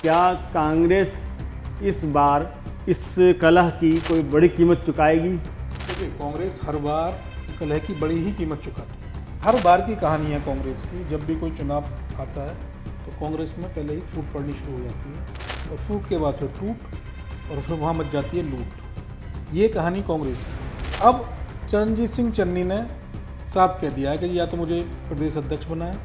क्या कांग्रेस इस बार इस कलह की कोई बड़ी कीमत चुकाएगी? देखिए, कांग्रेस हर बार कलह की बड़ी ही कीमत चुकाती है। हर बार की कहानी है कांग्रेस की। जब भी कोई चुनाव आता है तो कांग्रेस में पहले ही फूट पड़नी शुरू हो जाती है और फूट के बाद फिर टूट और फिर वहाँ मच जाती है लूट। ये कहानी कांग्रेस की है। अब चरणजीत सिंह चन्नी ने साफ कह दिया है कि या तो मुझे प्रदेश अध्यक्ष बनाए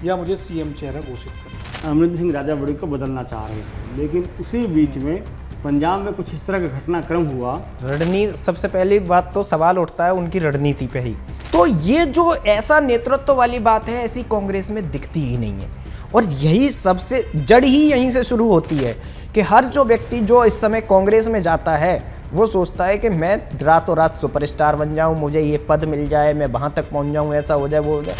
या मुझे सीएम चेहरा घोषित करें। अमरिंदर सिंह राजावड़ी को बदलना चाह रहे थे, लेकिन उसी बीच में पंजाब में कुछ इस तरह का घटनाक्रम हुआ। रणनीति, सबसे पहली बात तो सवाल उठता है उनकी रणनीति पे ही। तो ये जो ऐसा नेतृत्व वाली बात है, ऐसी कांग्रेस में दिखती ही नहीं है। और यही सबसे जड़ ही यहीं से शुरू होती है कि हर जो व्यक्ति जो इस समय कांग्रेस में जाता है वो सोचता है कि मैं रातों रात सुपरस्टार बन जाऊं, मुझे ये पद मिल जाए, मैं वहां तक पहुंच जाऊं, ऐसा हो जाए, वो हो जाए।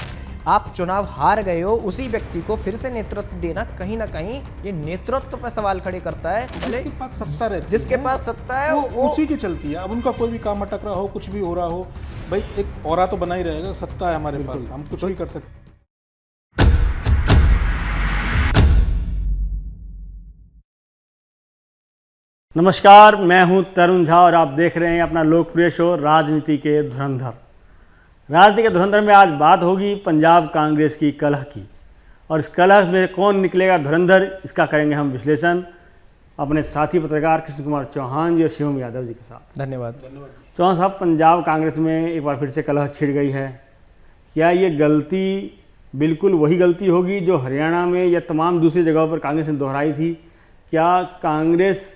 आप चुनाव हार गए हो, उसी व्यक्ति को फिर से नेतृत्व देना कहीं ना कहीं ये नेतृत्व पर सवाल खड़े करता है। जिसके पास सत्ता रहती है, जिसके पास सत्ता है वो उसी की चलती है। अब उनका कोई भी काम अटक रहा हो, कुछ भी हो रहा हो, भाई एक औरा तो बना ही रहेगा। सत्ता है हमारे पास, हम कुछ भी कर सकते। नमस्कार, मैं हूं तरुण झा और आप देख रहे हैं अपना लोकप्रिय शो राजनीति के धुरंधर। राजनीति के धुरंधर में आज बात होगी पंजाब कांग्रेस की कलह की, और इस कलह में कौन निकलेगा धुरंधर, इसका करेंगे हम विश्लेषण अपने साथी पत्रकार कृष्ण कुमार चौहान जी और शिवम यादव जी के साथ। धन्यवाद। चौहान साहब, पंजाब कांग्रेस में एक बार फिर से कलह छिड़ गई है। क्या ये गलती बिल्कुल वही गलती होगी जो हरियाणा में या तमाम दूसरी जगहों पर कांग्रेस ने दोहराई थी? क्या कांग्रेस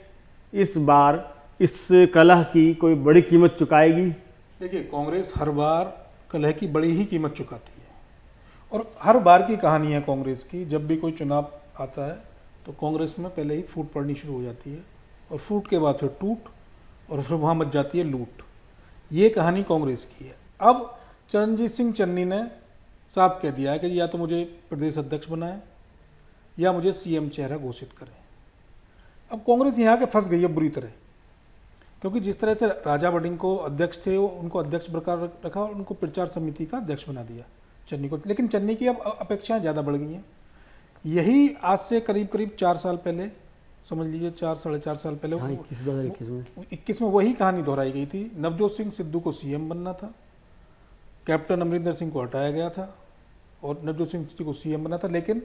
इस बार इस कलह की कोई बड़ी कीमत चुकाएगी? देखिए, कांग्रेस हर बार कलह की बड़ी ही कीमत चुकाती है और हर बार की कहानी है कांग्रेस की। जब भी कोई चुनाव आता है तो कांग्रेस में पहले ही फूट पड़नी शुरू हो जाती है और फूट के बाद फिर टूट और फिर वहाँ मच जाती है लूट। ये कहानी कांग्रेस की है। अब चरणजीत सिंह चन्नी ने साफ कह दिया है कि या तो मुझे प्रदेश अध्यक्ष बनाए या मुझे सीएम चेहरा घोषित करें। अब कांग्रेस यहाँ के फंस गई है बुरी तरह, क्योंकि जिस तरह से राजा वड़िंग को अध्यक्ष थे, वो उनको अध्यक्ष बरकरार रखा और उनको प्रचार समिति का अध्यक्ष बना दिया चन्नी को। लेकिन चन्नी की अब अपेक्षाएं ज़्यादा बढ़ गई हैं। यही आज से करीब करीब 4 साल पहले, समझ लीजिए 4-4.5 साल पहले, 21 में वही कहानी दोहराई गई थी। नवजोत सिंह सिद्धू को सीएम बनना था, कैप्टन अमरिंदर सिंह को हटाया गया था और नवजोत सिंह सिद्धू को सीएम बनना था, लेकिन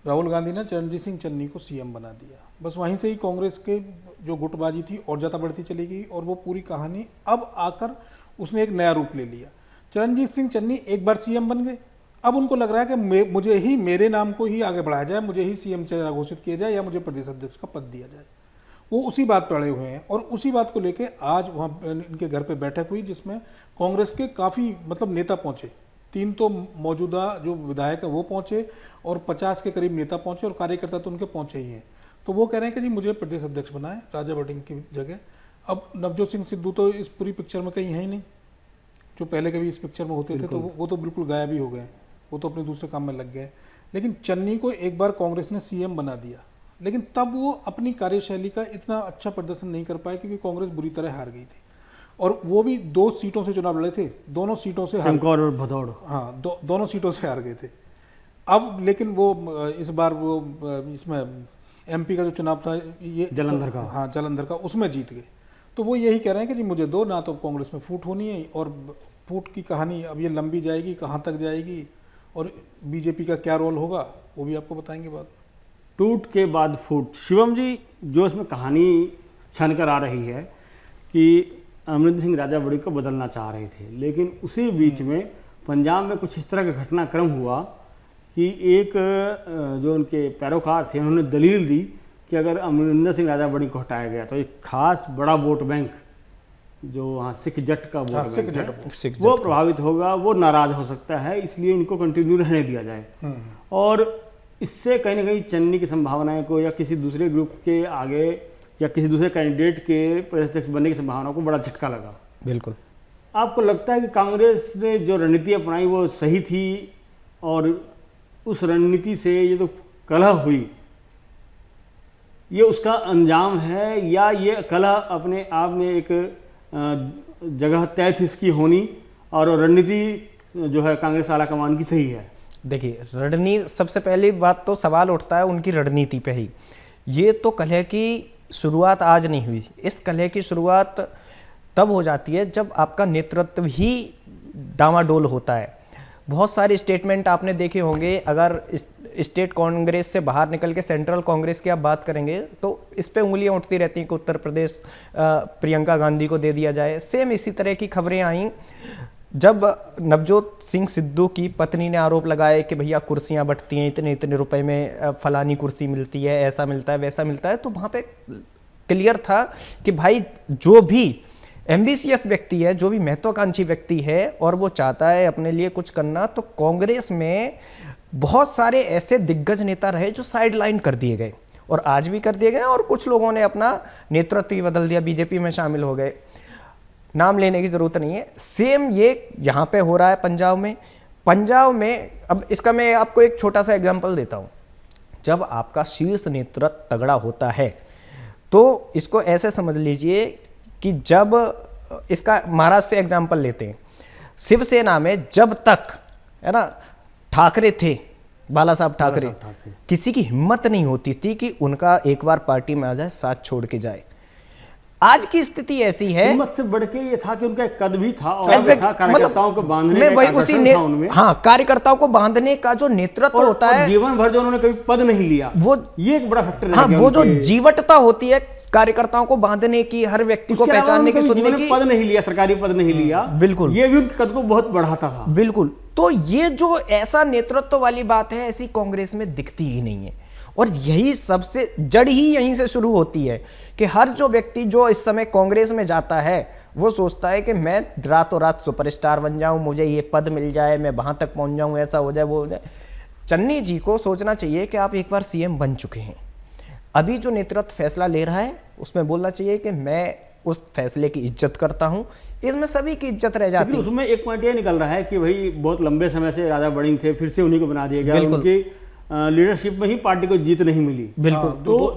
राहुल गांधी ने चरणजीत सिंह चन्नी को सीएम बना दिया। बस वहीं से ही कांग्रेस के जो गुटबाजी थी और ज़्यादा बढ़ती चली गई और वो पूरी कहानी अब आकर उसने एक नया रूप ले लिया। चरणजीत सिंह चन्नी एक बार सीएम बन गए। अब उनको लग रहा है कि मुझे ही, मेरे नाम को ही आगे बढ़ाया जाए, मुझे ही सीएम चेहरा घोषित किया जाए या मुझे प्रदेश अध्यक्ष का पद दिया जाए। वो उसी बात पर अड़े हुए हैं और उसी बात को लेकर आज वहाँ इनके घर पर बैठक हुई, जिसमें कांग्रेस के काफ़ी नेता पहुँचे। 3 तो मौजूदा जो विधायक हैं वो पहुँचे और 50 के करीब नेता पहुँचे और कार्यकर्ता तो उनके पहुँचे ही हैं। तो वो कह रहे हैं कि जी मुझे प्रदेश अध्यक्ष बनाए राजा वड़िंग की जगह। अब नवजोत सिंह सिद्धू तो इस पूरी पिक्चर में कहीं है ही नहीं, जो पहले कभी इस पिक्चर में होते थे, तो वो तो बिल्कुल गायब ही हो गए, वो तो अपने दूसरे काम में लग गए। लेकिन चन्नी को एक बार कांग्रेस ने सीएम बना दिया, लेकिन तब वो अपनी कार्यशैली का इतना अच्छा प्रदर्शन नहीं कर पाए क्योंकि कांग्रेस बुरी तरह हार गई थी और वो भी 2 सीटों से चुनाव लड़े थे, दोनों सीटों से चमकौर और भदौड़, हाँ, दोनों सीटों से हार गए थे। अब लेकिन वो इस बार वो इसमें एमपी का जो चुनाव था, ये जालंधर का, हाँ जालंधर का, उसमें जीत गए। तो वो यही कह रहे हैं कि जी मुझे दो, ना तो कांग्रेस में फूट होनी है और फूट की कहानी अब ये लंबी जाएगी, कहाँ तक जाएगी और बीजेपी का क्या रोल होगा वो भी आपको बताएंगे बाद। टूट के बाद फूट। शिवम जी, जो इसमें कहानी छन कर आ रही है कि अमरिंदर सिंह राजावड़ी को बदलना चाह रहे थे, लेकिन उसी बीच में पंजाब में कुछ इस तरह का घटनाक्रम हुआ कि एक जो उनके पैरोकार थे उन्होंने दलील दी कि अगर अमरिंदर सिंह राजावड़ी को हटाया गया तो एक खास बड़ा वोट बैंक जो वहाँ सिख जट का वोट बैंक है वो प्रभावित होगा, वो नाराज हो सकता है, इसलिए इनको कंटिन्यू रहने दिया जाए। और इससे कहीं ना कहीं चन्नी की संभावनाएं को या किसी दूसरे ग्रुप के आगे या किसी दूसरे कैंडिडेट के प्रदेश अध्यक्ष बनने की संभावना को बड़ा झटका लगा। बिल्कुल। आपको लगता है कि कांग्रेस ने जो रणनीति अपनाई वो सही थी और उस रणनीति से ये तो कलह हुई, ये उसका अंजाम है या ये कलह अपने आप में एक जगह तय थी इसकी होनी और रणनीति जो है कांग्रेस आला कमान की सही है? देखिए, रणनीति, सबसे पहली बात तो सवाल उठता है उनकी रणनीति पे ही। ये तो कलह की शुरुआत आज नहीं हुई, इस कलह की शुरुआत तब हो जाती है जब आपका नेतृत्व ही डामाडोल होता है। बहुत सारे स्टेटमेंट आपने देखे होंगे, अगर स्टेट कांग्रेस से बाहर निकल के सेंट्रल कांग्रेस की आप बात करेंगे तो इस पे उंगलियां उठती रहती हैं कि उत्तर प्रदेश प्रियंका गांधी को दे दिया जाए। सेम इसी तरह की खबरें आई जब नवजोत सिंह सिद्धू की पत्नी ने आरोप लगाया कि भैया कुर्सियां बंटती हैं, इतने इतने रुपए में फलानी कुर्सी मिलती है, ऐसा मिलता है, वैसा मिलता है। तो वहाँ पे क्लियर था कि भाई जो भी एम्बिशियस व्यक्ति है, जो भी महत्वाकांक्षी व्यक्ति है और वो चाहता है अपने लिए कुछ करना, तो कांग्रेस में बहुत सारे ऐसे दिग्गज नेता रहे जो साइड लाइन कर दिए गए और आज भी कर दिए गए, और कुछ लोगों ने अपना नेतृत्व ही बदल दिया, बीजेपी में शामिल हो गए। नाम लेने की जरूरत नहीं है। सेम ये यहाँ पे हो रहा है पंजाब में। पंजाब में अब इसका मैं आपको एक छोटा सा एग्जांपल देता हूँ। जब आपका शीर्ष नेतृत्व तगड़ा होता है तो इसको ऐसे समझ लीजिए कि जब इसका महाराष्ट्र से एग्जांपल लेते हैं, शिवसेना में जब तक है ना ठाकरे थे, बाला साहब ठाकरे, किसी की हिम्मत नहीं होती थी कि उनका एक बार पार्टी में आ जाए, साथ छोड़ के जाए। आज की स्थिति ऐसी है, हिम्मत से बढ़ के ये था कि उनका एक कद भी था और Exact, था कार्यकर्ताओं को बांधने मैं का वही एक उसी आकर्षण था उनमें। हाँ, कार्यकर्ताओं को बांधने का जो नेतृत्व होता और है, जीवन भर जो उन्होंने कभी पद नहीं लिया, वो ये एक बड़ा फैक्टर हाँ, वो जो जीवटता होती है कार्यकर्ताओं को बांधने की, हर व्यक्ति को पहचानने की, सुनने की, पद नहीं लिया, सरकारी पद नहीं लिया, बिल्कुल, ये भी उनके कद को बहुत बढ़ाता था। बिल्कुल। तो ये जो ऐसा नेतृत्व वाली बात है, ऐसी कांग्रेस में दिखती ही नहीं है। और यही सबसे जड़ ही यहीं से शुरू होती है कि हर जो व्यक्ति जो इस समय कांग्रेस में जाता है वो सोचता है कि मैं रातों रात सुपरस्टार बन जाऊं, मुझे ये पद मिल जाए, मैं वहां तक पहुंच जाऊं, ऐसा हो जाए, वो हो जाए। चन्नी जी को सोचना चाहिए कि आप एक बार सीएम बन चुके हैं। अभी जो नेतृत्व फैसला ले रहा है उसमें बोलना चाहिए कि मैं उस फैसले की इज्जत करता हूं। इसमें सभी की इज्जत रह जाती है। उसमें एक पॉइंट ये निकल रहा है कि भाई बहुत लंबे समय से राजा वड़िंग थे, फिर से उन्हीं को बना दिया गया, उनकी लीडरशिप में ही पार्टी को जीत नहीं मिली। बिल्कुल।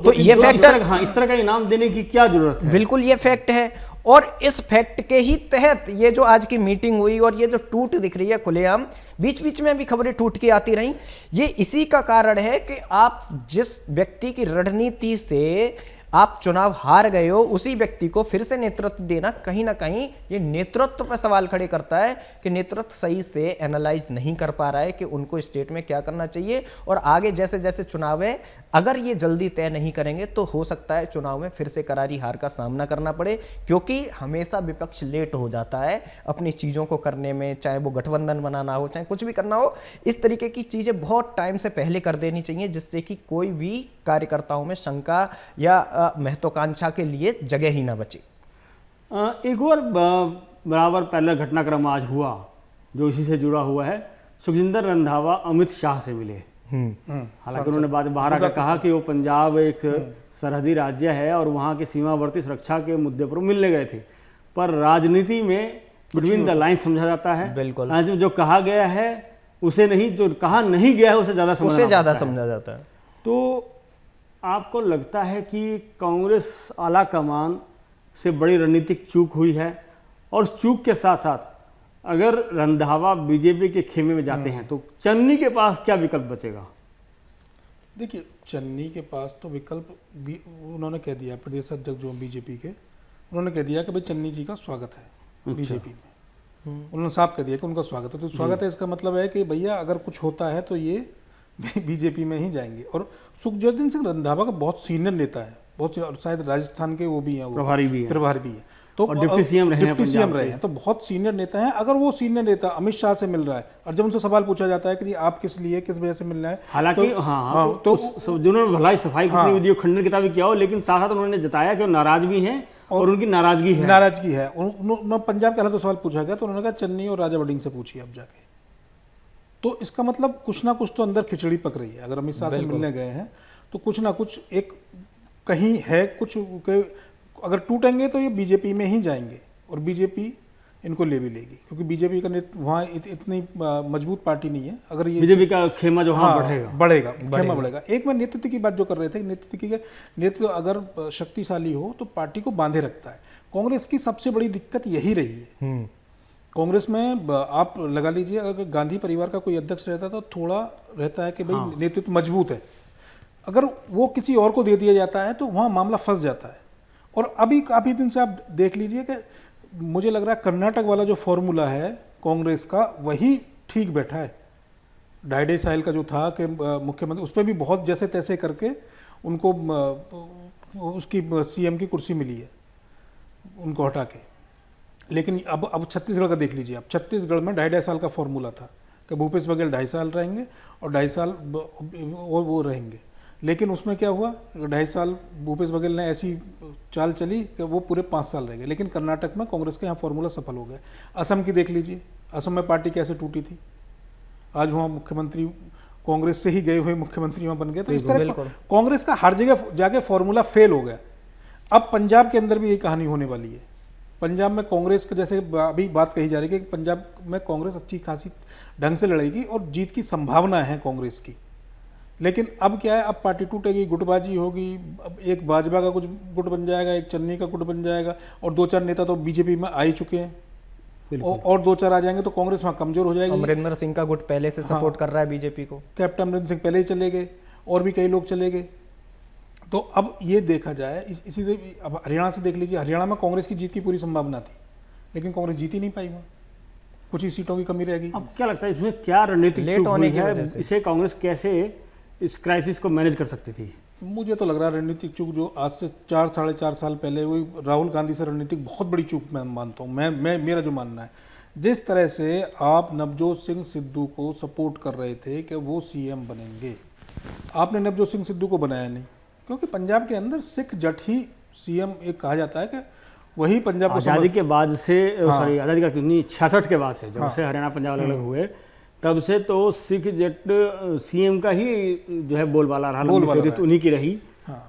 तो ये फैक्टर, इस तरह का इनाम देने की क्या जरूरत है? बिल्कुल ये फैक्ट है। और इस फैक्ट के ही तहत ये जो आज की मीटिंग हुई और ये जो टूट दिख रही है खुलेआम, बीच बीच में भी खबरें टूट के आती रही, ये इसी का कारण है कि आप जिस व्यक्ति की रणनीति से आप चुनाव हार गए हो, उसी व्यक्ति को फिर से नेतृत्व देना कहीं ना कहीं ये नेतृत्व पर सवाल खड़े करता है कि नेतृत्व सही से एनालाइज नहीं कर पा रहा है कि उनको स्टेट में क्या करना चाहिए। और आगे जैसे जैसे चुनाव है, अगर ये जल्दी तय नहीं करेंगे तो हो सकता है चुनाव में फिर से करारी हार का सामना करना पड़े, क्योंकि हमेशा विपक्ष लेट हो जाता है अपनी चीज़ों को करने में, चाहे वो गठबंधन बनाना हो, चाहे कुछ भी करना हो। इस तरीके की चीज़ें बहुत टाइम से पहले कर देनी चाहिए, जिससे कि कोई भी कार्यकर्ताओं में शंका या महत्वाकांक्षा के लिए जगह ही ना बचे। एक और बराबर पहला घटनाक्रम आज हुआ जो इसी से जुड़ा हुआ है। सुखजिंदर रंधावा अमित शाह से मिले। हालांकि उन्होंने बाहर आकर कहा कि वो पंजाब एक सरहदी राज्य है और वहाँ की सीमावर्ती सुरक्षा के मुद्दे पर मिलने गए थे, पर राजनीति में बिटवीन द लाइन समझा जाता है। बिल्कुल, जो कहा गया है उसे नहीं, जो कहा नहीं गया है उसे ज़्यादा समझा जाता है। तो आपको लगता है कि कांग्रेस आला कमान से बड़ी रणनीतिक चूक हुई है? और चूक के साथ साथ अगर रंधावा बीजेपी के खेमे में जाते हैं तो चन्नी के पास क्या विकल्प बचेगा? देखिए, चन्नी के पास तो विकल्प भी उन्होंने कह दिया, प्रदेश अध्यक्ष जो बीजेपी के, उन्होंने कह दिया कि भाई चन्नी जी का स्वागत है बीजेपी में। उन्होंने साफ कह दिया कि उनका स्वागत है। तो स्वागत है इसका मतलब है कि भैया अगर कुछ होता है तो ये बीजेपी में ही जाएंगे। और सुखजर्दन सिंह रंधावा का बहुत सीनियर नेता है, बहुत शायद राजस्थान के वो भी हैं, प्रभारी भी है, तो डिप्टी सीएम रहे हैं, तो बहुत सीनियर नेता हैं। अगर वो सीनियर नेता अमित शाह से मिल रहा है और जब उनसे सवाल पूछा जाता है कि आप किस लिए, किस वजह से मिल रहा है, हालांकि तो जिन्होंने भलाई सफाई कितनी वीडियो खंडन किताबी किया हो, लेकिन साथ साथ उन्होंने जताया कि वो नाराज भी हैं और उनकी नाराजगी है। उन्होंने पंजाब के हालात सवाल पूछा गया तो उन्होंने कहा चन्नी और राजा वड़िंग से पूछिए अब जाके। तो इसका मतलब कुछ ना कुछ तो अंदर खिचड़ी पक रही है। अगर अमित शाह से मिलने गए हैं तो कुछ ना कुछ एक कहीं है, कुछ अगर टूटेंगे तो ये बीजेपी में ही जाएंगे और बीजेपी इनको ले भी लेगी, क्योंकि बीजेपी का वहाँ इतनी मजबूत पार्टी नहीं है। अगर ये बीजेपी का खेमा जो बढ़ेगा। एक मैं नेतृत्व की बात जो कर रहे थे, नेतृत्व अगर शक्तिशाली हो तो पार्टी को बांधे रखता है। कांग्रेस की सबसे बड़ी दिक्कत यही रही है कांग्रेस में आप लगा लीजिए, अगर गांधी परिवार का कोई अध्यक्ष रहता तो थोड़ा रहता है कि भाई नेतृत्व मजबूत है, अगर वो किसी और को दे दिया जाता है तो वहाँ मामला फंस जाता है। और अभी काफ़ी दिन से आप देख लीजिए कि मुझे लग रहा है कर्नाटक वाला जो फॉर्मूला है कांग्रेस का वही ठीक बैठा है। 2.5 साल का जो था कि मुख्यमंत्री, उस पर भी बहुत जैसे तैसे करके उनको उसकी सीएम की कुर्सी मिली है उनको हटा के। लेकिन अब छत्तीसगढ़ का देख लीजिए, अब छत्तीसगढ़ में 2.5 साल का फॉर्मूला था कि भूपेश बघेल 2.5 साल रहेंगे और 2.5 साल और वो रहेंगे। लेकिन उसमें क्या हुआ, 2.5 साल भूपेश बघेल ने ऐसी चाल चली कि वो पूरे 5 साल रह गए। लेकिन कर्नाटक में कांग्रेस का यहाँ फॉर्मूला सफल हो गया। असम की देख लीजिए, असम में पार्टी कैसे टूटी थी, आज वहाँ मुख्यमंत्री कांग्रेस से ही गए हुए मुख्यमंत्री वहाँ बन गए। तो इस तरह कांग्रेस का हर जगह जाके फॉर्मूला फेल हो गया। अब पंजाब के अंदर भी यही कहानी होने वाली है। पंजाब में कांग्रेस के जैसे अभी बात कही जा रही है कि पंजाब में कांग्रेस अच्छी खासी ढंग से लड़ेगी और जीत की संभावना है कांग्रेस की। लेकिन अब क्या है, अब पार्टी टूटेगी, गुटबाजी होगी, अब एक भाजपा का कुछ गुट बन जाएगा, एक चन्नी का गुट बन जाएगा, और 2-4 नेता तो बीजेपी में आ ही चुके हैं और 2-4 आ जाएंगे तो कांग्रेस वहाँ कमजोर हो जाएगी। अमरिंदर सिंह का गुट पहले से सपोर्ट कर रहा है बीजेपी को, कैप्टन अमरिंदर सिंह पहले ही चले गए और भी कई लोग चले गए। तो अब ये देखा जाए, इसी से अब हरियाणा से देख लीजिए, हरियाणा में कांग्रेस की जीत की पूरी संभावना थी लेकिन कांग्रेस जीत ही नहीं पाई, वहाँ कुछ ही सीटों की कमी रह गई। अब क्या लगता है इसमें क्या रणनीतिक चूक हुई है, इसे कांग्रेस कैसे इस क्राइसिस को मैनेज कर सकती थी? मुझे तो लग रहा है रणनीतिक चूक जो आज से 4-4.5 साल पहले हुई राहुल गांधी से रणनीतिक बहुत बड़ी चूक मैं मानता हूँ। मैं मेरा जो मानना है, जिस तरह से आप नवजोत सिंह सिद्धू को सपोर्ट कर रहे थे कि वो सीएम बनेंगे, आपने नवजोत सिंह सिद्धू को बनाया नहीं, क्योंकि पंजाब के अंदर सिख जट ही सीएम एक कहा जाता है कि वही पंजाब को आज़ादी के बाद से, सॉरी आज़ादी का कितनी 66 के बाद से जब से हरियाणा पंजाब अलग अलग हुए तब से तो सिख जट सीएम का ही जो है बोलबाला रहा, उन्हीं की रही।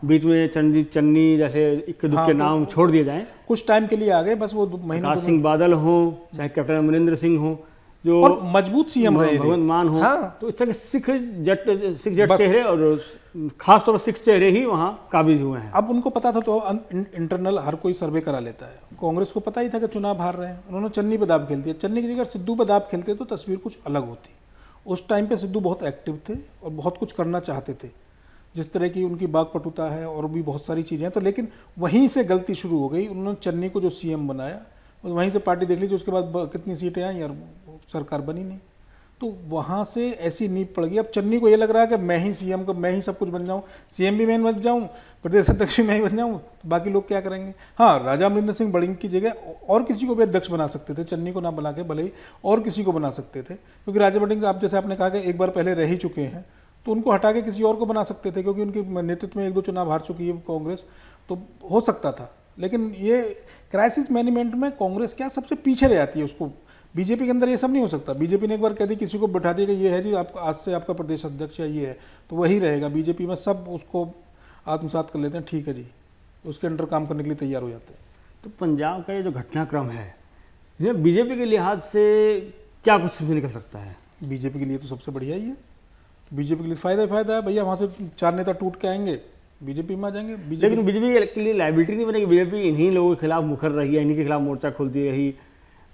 बीच में चन्नी जैसे इक्के दुक्के नाम छोड़ दिए जाएं, कुछ टाइम के लिए आ गए बस, वो महीने प्रकाश सिंह बादल हो चाहे कैप्टन अमरिंदर सिंह हो जो और मजबूत सीएम रहे, भगवंत मान हो, तो इस तरह के सिख जट चेहरे और खास तौर पर सिख चेहरे ही वहाँ काबिज हुए हैं। अब उनको पता था तो इंटरनल हर कोई सर्वे करा लेता है। कांग्रेस को पता ही था कि चुनाव हार रहे हैं, उन्होंने चन्नी पे दाव खेल दिया। चन्नी की जगह सिद्धू पे दाव खेलते तो तस्वीर कुछ अलग होती। उस टाइम पे सिद्धू बहुत एक्टिव थे और बहुत कुछ करना चाहते थे, जिस तरह की उनकी बागपटुता है और भी बहुत सारी चीज़ें हैं। तो लेकिन वहीं से गलती शुरू हो गई, उन्होंने चन्नी को जो सीएम बनाया वहीं से पार्टी देख लीजिए, उसके बाद कितनी सीटें आई और सरकार बनी नहीं। तो वहाँ से ऐसी नींव पड़ गई। अब चन्नी को ये लग रहा है कि मैं ही सीएम का, मैं ही सब कुछ बन जाऊँ, सीएम भी मैं बन जाऊँ, प्रदेश अध्यक्ष भी मैं ही बन जाऊँ, तो बाकी लोग क्या करेंगे। हाँ, राजा अमरिंदर सिंह बड़िंग की जगह और किसी को भी अध्यक्ष बना सकते थे, चन्नी को ना बना के भले ही और किसी को बना सकते थे, क्योंकि राजा बड़िंग आप जैसे आपने कहा कि एक बार पहले रह ही चुके हैं, तो उनको हटा के किसी और को बना सकते थे, क्योंकि उनके नेतृत्व में 1-2 चुनाव हार चुकी है कांग्रेस, तो हो सकता था। लेकिन ये क्राइसिस मैनेजमेंट में कांग्रेस क्या सबसे पीछे रह जाती है। उसको बीजेपी के अंदर ये सब नहीं हो सकता। बीजेपी ने एक बार कह दी, किसी को बैठा दिया कि ये है जी आप आज से आपका प्रदेश अध्यक्ष या ये है, तो वही रहेगा। बीजेपी में सब उसको आत्मसात कर लेते हैं, ठीक है जी, उसके अंडर काम करने के लिए तैयार हो जाते हैं। तो पंजाब का ये जो घटनाक्रम है, ये बीजेपी के लिहाज से क्या कुछ समझ निकल सकता है? बीजेपी के लिए तो सबसे बढ़िया ही है। बीजेपी के लिए फ़ायदा है भैया, वहाँ से 4 नेता टूट के आएंगे, बीजेपी में आ जाएंगे। लेकिन बीजेपी के लिए लाइबिलिटी नहीं बनेगी। बीजेपी इन्हीं लोगों के खिलाफ मुखर रही है, इन्हीं के खिलाफ मोर्चा खोलती रही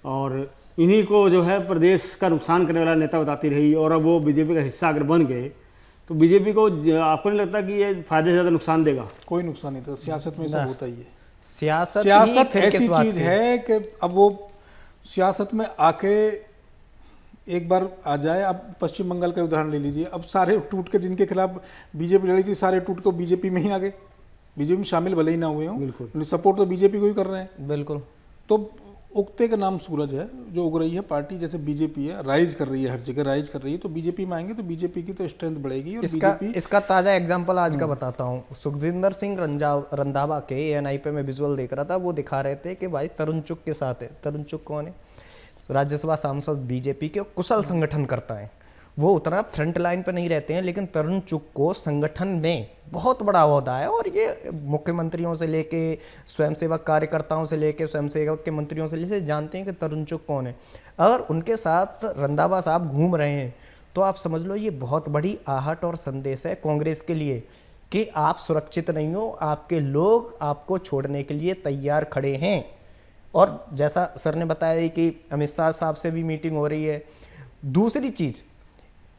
और इन्हीं को जो है प्रदेश का नुकसान करने वाला नेता बताती रही, और अब वो बीजेपी का हिस्सा अगर बन गए तो बीजेपी को आपको नहीं लगता कि ये फायदे से ज़्यादा नुकसान देगा? कोई नुकसान नहीं था, सियासत में सब होता ही है। सियासत ऐसी चीज़ है कि अब वो सियासत में आके एक बार आ जाए। अब पश्चिम बंगाल का उदाहरण ले लीजिए, अब सारे टूट के जिनके खिलाफ बीजेपी लड़ी थी, सारे टूट के बीजेपी में ही आ गए, बीजेपी में शामिल भले ही ना हुए हों, सपोर्ट तो बीजेपी को ही कर रहे हैं। बिल्कुल। तो उगते का नाम सूरज है, जो उग रही है पार्टी, जैसे बीजेपी है, राइज कर रही है, हर जगह राइज कर रही है, तो बीजेपी में आएंगे तो बीजेपी की तो स्ट्रेंथ बढ़ेगी। और इसका ताज़ा एग्जांपल आज का बताता हूँ। सुखजिंदर सिंह रंधावा के एएनआई पे मैं विजुअल देख रहा था, वो दिखा रहे थे कि भाई तरुण चुग के साथ है। तरुण चुग कौन है? राज्यसभा सांसद, बीजेपी के कुशल संगठन करता है। वो उतना फ्रंट लाइन पर नहीं रहते हैं, लेकिन तरुण चुग को संगठन में बहुत बड़ा ओहदा है, और ये मुख्यमंत्रियों से लेके स्वयंसेवक कार्यकर्ताओं से लेके स्वयंसेवक के मंत्रियों से लेके जानते हैं कि तरुण चुग कौन है। अगर उनके साथ रंधावा साहब घूम रहे हैं तो आप समझ लो ये बहुत बड़ी आहट और संदेश है कांग्रेस के लिए कि आप सुरक्षित नहीं हो, आपके लोग आपको छोड़ने के लिए तैयार खड़े हैं। और जैसा सर ने बताया कि अमित शाह साहब से भी मीटिंग हो रही है। दूसरी चीज,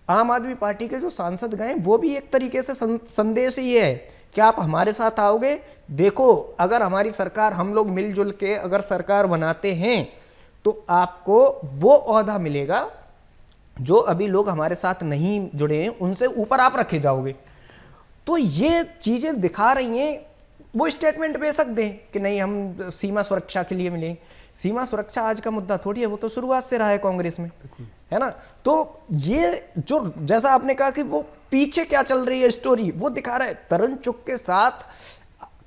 आम आदमी पार्टी के जो सांसद गए वो भी एक तरीके से संदेश ही है कि आप हमारे साथ आओगे, देखो अगर हमारी सरकार, हम लोग मिलजुल के अगर सरकार बनाते हैं तो आपको वो ओहदा मिलेगा जो अभी लोग हमारे साथ नहीं जुड़े हैं उनसे ऊपर आप रखे जाओगे। तो ये चीजें दिखा रही हैं। वो स्टेटमेंट बेशक दें कि नहीं हम सीमा सुरक्षा के लिए मिले, सीमा सुरक्षा आज का मुद्दा थोड़ी है, वो तो शुरुआत से रहा है कांग्रेस में, है ना। तो ये जो जैसा आपने कहा कि वो पीछे क्या चल रही है स्टोरी, वो दिखा रहा है। तरुण चुग के साथ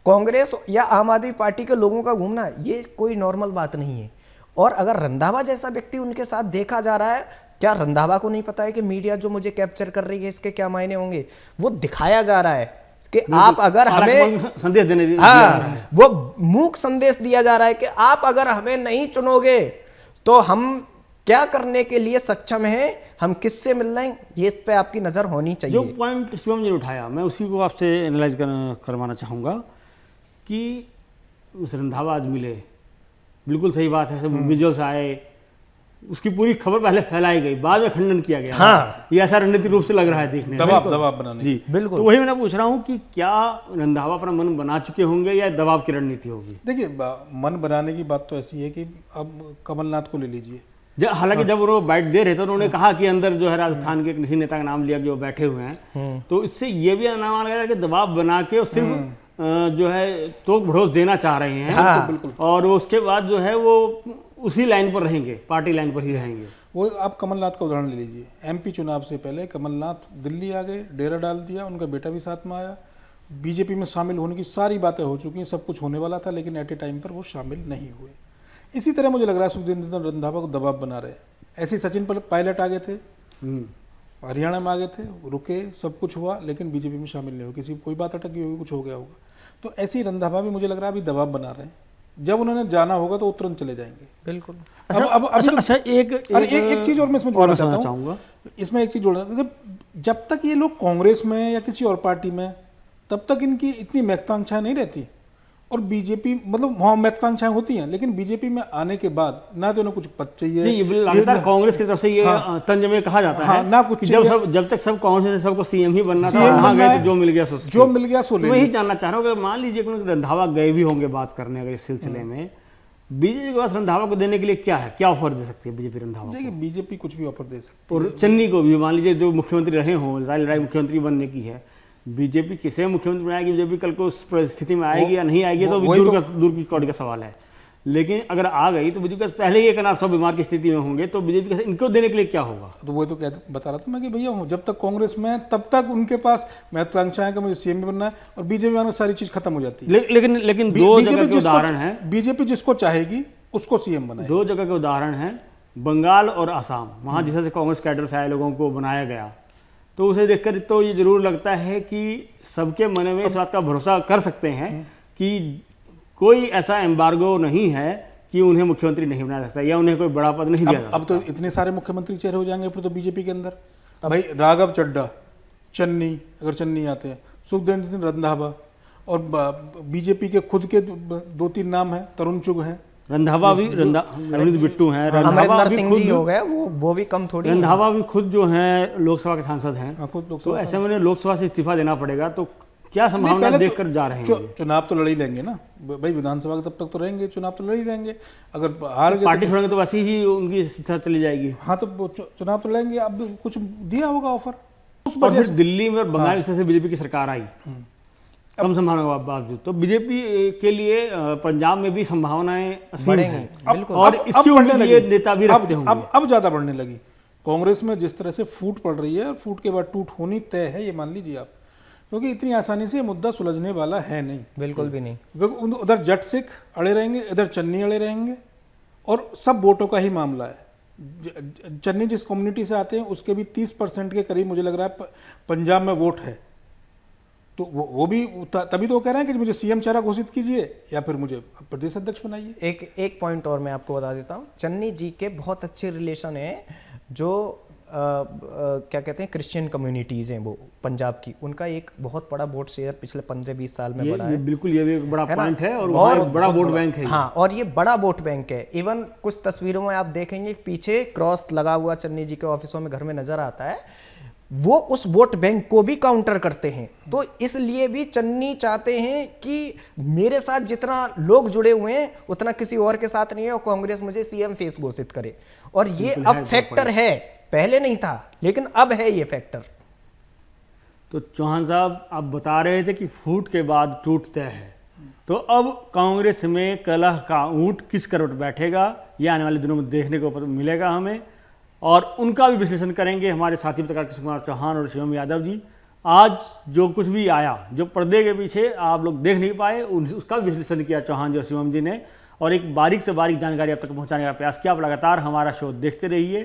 कांग्रेस या आम आदमी पार्टी के लोगों का घूमना ये कोई नॉर्मल बात नहीं है। और अगर रंधावा जैसा व्यक्ति उनके साथ देखा जा रहा है, क्या रंधावा को नहीं पता है कि मीडिया जो मुझे कैप्चर कर रही है इसके क्या मायने होंगे? वो दिखाया जा रहा है कि आप अगर हमें संदेश देने, हाँ, वो मूक संदेश दिया जा रहा है कि आप अगर हमें नहीं चुनोगे तो हम क्या करने के लिए सक्षम हैं, हम किससे मिल रहे हैं, ये इस पे आपकी नजर होनी चाहिए। जो पॉइंट शिवम जी ने उठाया मैं उसी को आपसे एनालाइज करवाना चाहूँगा कि उस रंधावा आज मिले, बिल्कुल सही बात है, सब विजुअल्स आए, उसकी पूरी खबर पहले फैलाई गई, बाद में खंडन किया गया। हाँ, ये ऐसा रणनीतिक रूप से लग रहा है देखने में, दबाव बनाने। जी बिल्कुल। तो वही मैं पूछ रहा हूँ कि क्या रंधावा अपना मन बना चुके होंगे या दबाव की रणनीति होगी? देखिए, मन बनाने की बात तो ऐसी है कि अब कमलनाथ को ले लीजिए। हालांकि जब वो बाइट दे रहे थे उन्होंने कहा कि अंदर जो है राजस्थान के किसी नेता का नाम लिया कि वो बैठे हुए हैं, तो इससे ये भी नाम गया कि दबाव बना के और सिर्फ जो है तो भरोस देना चाह रहे हैं। हाँ, बिल्कुल। और उसके बाद जो है वो उसी लाइन पर रहेंगे, पार्टी लाइन पर ही रहेंगे। वो आप कमलनाथ का उदाहरण ले लीजिए। एमपी चुनाव से पहले कमलनाथ दिल्ली आ गए, डेरा डाल दिया, उनका बेटा भी साथ में आया, बीजेपी में शामिल होने की सारी बातें हो चुकी हैं, सब कुछ होने वाला था, लेकिन एट ए टाइम पर वो शामिल नहीं हुए। इसी तरह मुझे लग रहा है सुखदेव रंधावा को दबाव बना रहे हैं। ऐसे सचिन पायलट आ गए थे, हरियाणा में आ गए थे, रुके, सब कुछ हुआ, लेकिन बीजेपी में शामिल नहीं हुए, किसी कोई बात अटकी होगी, कुछ हो गया होगा। तो ऐसे ही रंधावा भी मुझे लग रहा है अभी दबाव बना रहे हैं, जब उन्होंने जाना होगा तो तुरंत चले जाएंगे। बिल्कुल। एक चीज और मैं इसमें जोड़ना चाहता हूँ, इसमें एक चीज जोड़ना, जब तक ये लोग कांग्रेस में या किसी और पार्टी में, तब तक इनकी इतनी महत्वाकांक्षाएं नहीं रहती। और बीजेपी मतलब वहाँ महत्वाकांक्षाएं होती हैं, लेकिन बीजेपी में आने के बाद ना तो उन्हें कुछ पद चाहिए, लगातार कांग्रेस की तरफ से ये तंज में कहा जाता है ना कुछ जब तक सब कांग्रेस में सबको सीएम ही बनना था, वहाँ गए तो जो मिल गया सो ले। वही जानना चाह रहा हूँ, मान लीजिए कि रंधावा गए भी होंगे बात करने अगर इस सिलसिले में, बीजेपी के पास रंधावा को देने के लिए क्या है, क्या ऑफर दे सकती है बीजेपी रंधावा? देखिए, बीजेपी कुछ भी ऑफर दे सकती है। और चन्नी को भी मान लीजिए जो मुख्यमंत्री रहे हों, राय मुख्यमंत्री बनने की है, बीजेपी किसे मुख्यमंत्री बनाएगी, बीजेपी कल को उस स्थिति में आएगी या नहीं आएगी, तो दूर की कौड़ी का सवाल है। लेकिन अगर आ गई तो बीजेपी पहले ही एक अनाथ बीमार की स्थिति में होंगे, तो बीजेपी इनको देने के लिए क्या होगा? तो वही तो बता रहा था मैं कि भैया जब तक कांग्रेस में तब तक उनके पास महत्वाकांक्षाएं कि मुझे सीएम बनना है, और बीजेपी में सारी चीज खत्म हो जाती है। लेकिन दो जगह के उदाहरण है, बीजेपी जिसको चाहेगी उसको सीएम बनाए। दो जगह के उदाहरण है, बंगाल और आसाम। वहाँ जिस तरह से कांग्रेस कैडर से आए लोगों को बनाया गया, तो उसे देखकर तो ये जरूर लगता है कि सबके मन में इस बात का भरोसा कर सकते हैं कि कोई ऐसा एम्बार्गो नहीं है कि उन्हें मुख्यमंत्री नहीं बना सकता या उन्हें कोई बड़ा पद नहीं दिया जाता। अब तो इतने सारे मुख्यमंत्री चेहरे हो जाएंगे फिर तो बीजेपी के अंदर। भाई राघव चड्ढा, चन्नी, अगर चन्नी आते हैं, सुखदेव सिंह रंधावा, और बीजेपी के खुद के 2-3 नाम हैं, तरुण चुग हैं, रंधावा भी, रवनीत बिट्टू हैं, अमरिंदर सिंह जी हो गए, वो भी कम थोड़ी। रंधावा भी खुद जो हैं लोकसभा के सांसद हैं, तो ऐसे में लोकसभा से इस्तीफा देना पड़ेगा। तो क्या संभावना देखकर जा रहे हैं? चुनाव तो लड़ ही लेंगे ना भाई, विधानसभा के तब तक तो रहेंगे, चुनाव तो लड़ ही लेंगे। अगर हार गए पार्टी छोड़ेंगे तो वैसे ही उनकी इस्तीफा चली जाएगी। हाँ, तो चुनाव तो लड़ेंगे। अब कुछ दिया होगा ऑफर, और फिर दिल्ली में बंगाल से बीजेपी की सरकार आई, कम संभावना के बावजूद, तो बीजेपी के लिए पंजाब में भी संभावनाएं असीम हैं। और इसके उल्टे ये नेता भी रखते होंगे। अब ज्यादा बढ़ने लगी। कांग्रेस में जिस तरह से फूट पड़ रही है, फूट के बाद टूट होनी तय है, ये मान लीजिए आप, क्योंकि इतनी आसानी से मुद्दा सुलझने वाला है नहीं, बिल्कुल भी नहीं। क्योंकि उधर जट सिख अड़े रहेंगे, इधर चन्नी अड़े रहेंगे, और सब वोटों का ही मामला है। चन्नी जिस कम्युनिटी से आते हैं उसके भी 30% के करीब मुझे लग रहा है पंजाब में वोट है। तो वो भी तभी तो वो कह रहे हैं कि मुझे सीएम चेहरा घोषित कीजिए या फिर मुझे प्रदेश अध्यक्ष बनाइए। एक पॉइंट और मैं आपको बता देता हूँ, चन्नी जी के बहुत अच्छे रिलेशन है जो क्या कहते हैं क्रिश्चियन कम्युनिटीज़ हैं वो पंजाब की, उनका एक बहुत बड़ा वोट शेयर पिछले 15-20 साल में बढ़ा ये है। बिल्कुल ये भी एक बड़ा है ना? पॉइंट है और वहाँ एक बड़ा वोट बैंक है। हाँ, और ये बड़ा वोट बैंक है। इवन कुछ तस्वीरों में आप देखेंगे पीछे क्रॉस लगा हुआ चन्नी जी के ऑफिसों में घर में नजर आता है, वो उस वोट बैंक को भी काउंटर करते हैं। तो इसलिए भी चन्नी चाहते हैं कि मेरे साथ जितना लोग जुड़े हुए हैं उतना किसी और के साथ नहीं है, और कांग्रेस मुझे सीएम फेस घोषित करे। और ये बिल्कुल अब है, फैक्टर है, पहले नहीं था लेकिन अब है ये फैक्टर। तो चौहान साहब आप बता रहे थे कि फूट के बाद टूट तय है, तो अब कांग्रेस में कलह का ऊंट किस करवट बैठेगा ये आने वाले दिनों में देखने को मिलेगा हमें, और उनका भी विश्लेषण करेंगे हमारे साथी पत्रकार कृष्ण कुमार चौहान और शिवम यादव जी। आज जो कुछ भी आया, जो पर्दे के पीछे आप लोग देख नहीं पाए, उसका भी विश्लेषण किया चौहान जी और शिवम जी ने, और एक बारीक से बारीक जानकारी आप तक पहुंचाने का प्रयास किया। आप लगातार हमारा शो देखते रहिए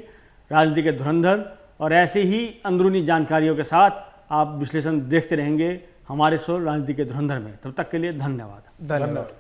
राजनीति के धुरंधर, और ऐसे ही अंदरूनी जानकारियों के साथ आप विश्लेषण देखते रहेंगे हमारे शो राजनीति के धुरंधर में। तब तक के लिए धन्यवाद। धन्यवाद।